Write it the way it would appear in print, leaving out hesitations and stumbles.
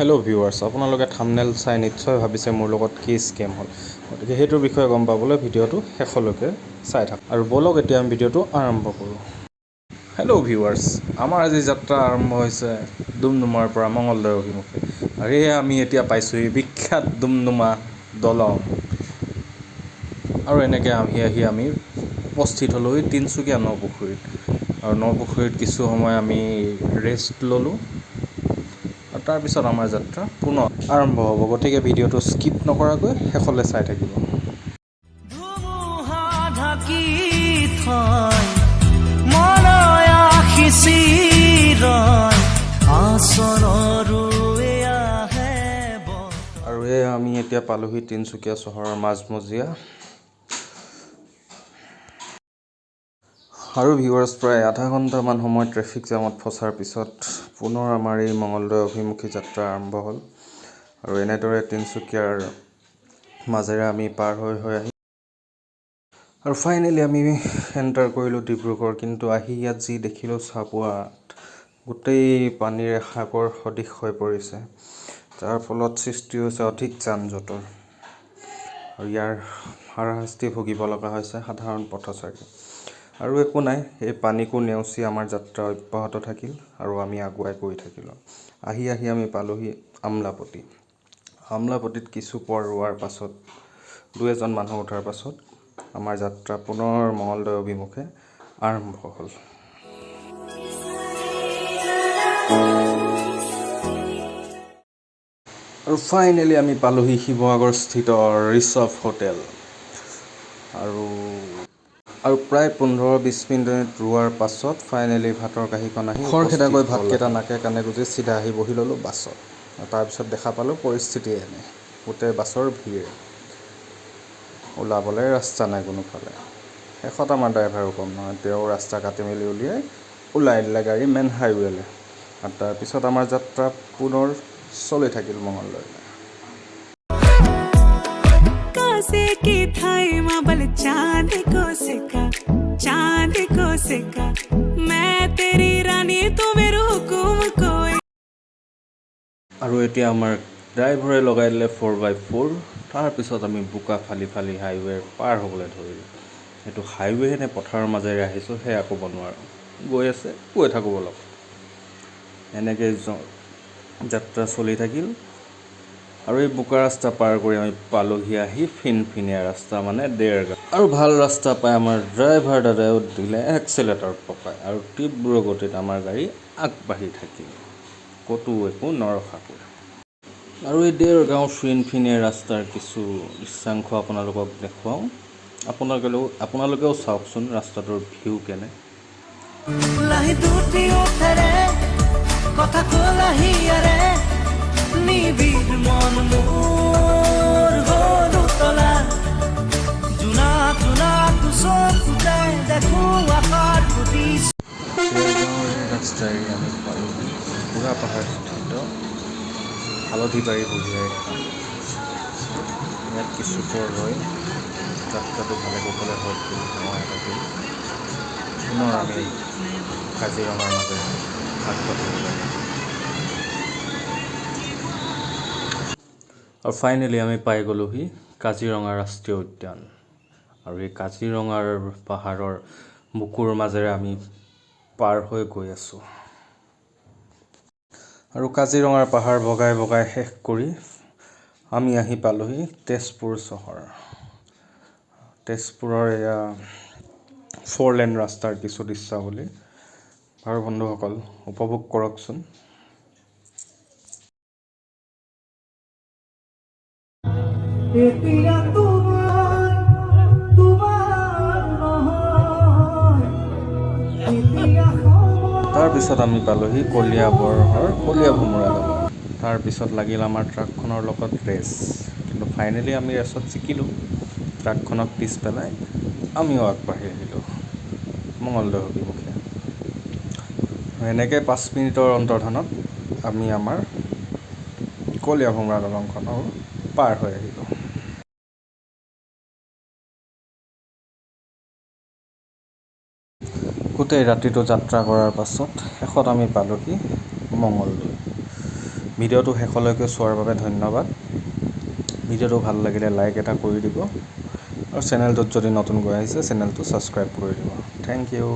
Hello' viewers, আপোনালোকে thumbnail চাই নিশ্চয় ভাবিছে মোৰ লগত কি স্কেম হ'ল। গতিকে সেইটোৰ বিষয়ে গম পাবলৈ ভিডিঅ'টো শেষলৈকে চাই থাকক। আৰু ব'লক এতিয়া আমি ভিডিঅ'টো আৰম্ভ কৰোঁ। হেল্ল' ভিউৱাৰ্ছ, আমাৰ আজি যাত্ৰা আৰম্ভ হৈছে ডুমডুমাৰ পৰা মঙলদৈ অভিমুখে। আৰু এয়া আমি এতিয়া পাইছোঁহি বিখ্যাত ডুমডুমা দলং। আৰু এনেকৈ আহি আমি উপস্থিত হ'লোহি তিনিচুকীয়া নপুখুৰীত। আৰু নপুখুৰীত কিছু সময় আমি ৰেষ্ট ল'লোঁ। আৰু তাৰপিছত আমাৰ যাত্ৰা পুনৰ আৰম্ভ হ'ব। গতিকে ভিডিঅ'টো স্কিপ নকৰাকৈ শেষলৈ চাই থাকিব। আৰু এয়া আমি এতিয়া পালোহি তিনিচুকীয়া চহৰৰ মাজমজিয়া। আৰু ভিউৱাৰ্ছ, প্ৰায় আধা ঘণ্টামান সময় ট্ৰেফিক জামত ফচাৰ পিছত পুনৰ আমাৰ এই মঙলদৈ অভিমুখী যাত্ৰা আৰম্ভ হ'ল। আৰু এনেদৰে তিনিচুকীয়াৰ মাজেৰে আমি পাৰ হৈ আহি আৰু ফাইনেলি আমি এণ্টাৰ কৰিলোঁ ডিব্ৰুগড়। কিন্তু আহি ইয়াত যি দেখিলোঁ চাবুৱাত গোটেই পানীৰে সাগৰ সদৃশ হৈ পৰিছে, যাৰ ফলত সৃষ্টি হৈছে অধিক যান জঁটৰ। আৰু ইয়াৰ হাৰাশাস্তি ভুগিব লগা হৈছে সাধাৰণ পথচাৰী। আৰু একো নাই, এই পানীকো নেওচি আমাৰ যাত্ৰা অব্যাহত থাকিল আৰু আমি আগুৱাই গৈ থাকিলোঁ। আহি আমি পালোহি আমলাপট্টি। আমলাপট্টিত কিছু পৰ ৰোৱাৰ পাছত, দুই এজন মানুহ উঠাৰ পাছত আমাৰ যাত্ৰা পুনৰ মঙলদৈ অভিমুখে আৰম্ভ হ'ল। আৰু ফাইনেলি আমি পালোহি শিৱসাগৰস্থিত ৰিচফ হোটেল। আৰু প্ৰায় 15-20 মিনিট ৰোৱাৰ পাছত ফাইনেলি ভাতৰ কাঁহীখন আহি খৰখেদাকৈ ভাতকেইটা নাকে কাণে গুজি চিধা আহি বহি ল'লোঁ বাছত। তাৰপিছত দেখা পালোঁ পৰিস্থিতি এনে, গোটেই বাছৰ ভিৰ, ওলাবলৈ ৰাস্তা নাই কোনোফালে। শেষত আমাৰ ড্ৰাইভাৰো কম নহয়, তেওঁ ৰাস্তা কাটি মেলি ওলাই দিলে গাড়ী মেইন হাইৱে'লৈ। আৰু তাৰপিছত আমাৰ যাত্ৰা পুনৰ চলি থাকিল মঙলদৈলৈ। আৰু এতিয়া আমাৰ ড্ৰাইভাৰে লগাই দিলে 4x4। তাৰপিছত আমি বোকা ফালি হাইৱে পাৰ হ'বলৈ ধৰিলোঁ। এইটো হাইৱে নে পথাৰৰ মাজেৰে আহিছোঁ সেয়া ক'ব নোৱাৰোঁ। গৈ থাকোঁ অলপ। এনেকৈ যাত্ৰা চলি থাকিল। আৰু এই বোকা ৰাস্তা পাৰ কৰি আমি পালোহি আহি ফিনফিনীয়া ৰাস্তা, মানে দেৰগাঁও। আৰু ভাল ৰাস্তা পাই আমাৰ ড্ৰাইভাৰ দাদাও দিলে এক্সেলেটাৰ পকাই, আৰু তীব্ৰ গতিত আমাৰ গাড়ী আগবাঢ়ি থাকিল, ক'তো একো নৰখাকৈ। আৰু এই দেৰগাঁও ফিনফিনীয়া ৰাস্তাৰ কিছু দৃশ্যাংশ আপোনালোকক দেখুৱাওঁ। আপোনালোকেও চাওকচোন ৰাস্তাটোৰ ভিউ কেনে। ৰাস্তাৰে আমি পালোঁ বুঢ়া পাহাৰস্থিত হালধিবাৰী বঢ়িয়াই থাকা। ইয়াত কিছু পৰ ৰৈ যাত্ৰাটো ভালে কুশলে হৈ সময় এটা গ'ল। পুনৰ আমি কাজিৰঙাৰ মাজেৰে আগবাঢ়িব লাগে। আৰু ফাইনেলি আমি পাই গ'লোহি কাজিৰঙা ৰাষ্ট্ৰীয় উদ্যান। আৰু এই কাজিৰঙাৰ পাহাৰৰ বুকুৰ মাজেৰে আমি পাৰ হৈ গৈ আছোঁ। আৰু কাজিৰঙাৰ পাহাৰ বগাই শেষ কৰি আমি আহি পালোহি তেজপুৰ চহৰ। তেজপুৰৰ এয়া 4 লেন ৰাস্তাৰ কিছু দৃশ্যাৱলী। আৰু বন্ধুসকল, উপভোগ কৰকচোন। তাৰপিছত আমি পালোহি কলীয়া ভোমোৰা দলং। তাৰপিছত লাগিল আমাৰ ট্ৰাকখনৰ লগত ৰেচ। কিন্তু ফাইনেলি আমি ৰেচত জিকিলোঁ। ট্ৰাকখনক পিছ পেলাই আমিও আগবাঢ়ি আহিলোঁ মঙলদৈ অভিমুখে। এনেকৈ 5 মিনিটৰ অন্তৰ্ধানত আমি আমাৰ কলীয়া ভোমোৰা দলংখনৰ পাৰ হৈ আহিলোঁ। গোটেই ৰাতিটো যাত্ৰা কৰাৰ পাছত শেষত আমি পালোহি মঙলদৈ। ভিডিঅ'টো শেষলৈকে চোৱাৰ বাবে ধন্যবাদ। ভিডিঅ'টো ভাল লাগিলে লাইক এটা কৰি দিব আৰু চেনেলটোত যদি নতুনকৈ আহিছে চেনেলটো ছাবস্ক্ৰাইব কৰি দিব। Thank U.